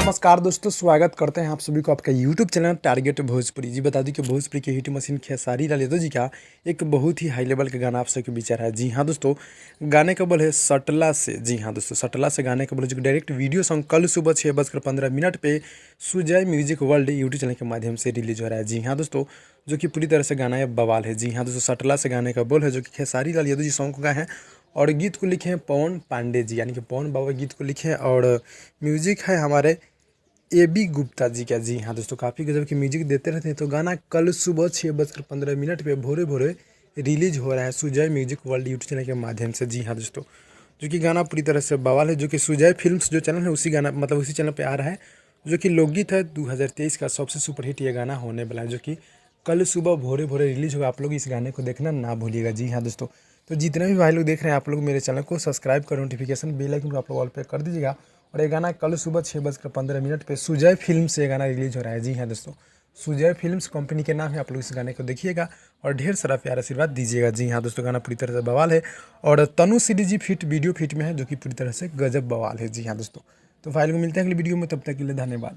नमस्कार दोस्तों, स्वागत करते हैं आप सभी को आपका यूट्यूब चैनल टारगेट भोजपुरी। जी बता दूं कि भोजपुरी के हिट मशीन खेसारी लाल यादव जी का एक बहुत ही हाई लेवल का गाना आप सबके बीच आ रहा है। जी हाँ दोस्तों, गाने का बोल है सटला से। जी हाँ दोस्तों, सटला से गाने का बोल जो डायरेक्ट वीडियो सॉन्ग कल सुबह 6:15 पे Sujay music world YouTube channel के माध्यम से रिलीज हो रहा है। जी हाँ दोस्तों, जो कि पूरी तरह से गाना है बवाल है। जी हाँ दोस्तों, सटला से गाने का बोल है जो कि खेसारी लाल यादव जी सॉन्ग को गाए हैं और गीत को लिखे हैं पवन पांडे जी, यानी कि पवन बाबा गीत को लिखे हैं और म्यूजिक है हमारे AB गुप्ता जी का। जी हाँ दोस्तों, काफ़ी गजब की म्यूजिक देते रहते हैं। तो गाना कल सुबह 6:15 पे भोरे भोरे रिलीज हो रहा है Sujay music world YouTube channel के माध्यम से। जी हाँ दोस्तों, जो कि गाना पूरी तरह से बवाल है, जो कि सुजय फिल्म्स जो चैनल है उसी गाना मतलब उसी चैनल पे आ रहा है, जो कि लोकगीत है 2023 का सबसे सुपरहिट ये गाना होने वाला है, जो कि कल सुबह भोरे भोरे रिलीज होगा। आप लोग इस गाने को देखना ना भूलिएगा। जी हाँ दोस्तों, तो जितने भी भाई लोग देख रहे हैं आप लोग मेरे चैनल को सब्सक्राइब कर नोटिफिकेशन बेल आइकन को आप लोग ऑल पे कर दीजिएगा। और ये गाना कल सुबह 6:15 पे सुजय फिल्म से ये गाना रिलीज हो रहा है। जी हाँ दोस्तों, सुजय फिल्म्स कंपनी के नाम है। आप लोग इस गाने को देखिएगा और ढेर सारा प्यार आशीर्वाद दीजिएगा। जी हाँ दोस्तों, गाना पूरी तरह से बवाल है और तनु श्री जी फिट वीडियो फिट में है, जो कि पूरी तरह से गजब बवाल है। जी हाँ दोस्तों, तो फाइल को मिलते हैं अगली वीडियो में, तब तक के लिए धन्यवाद।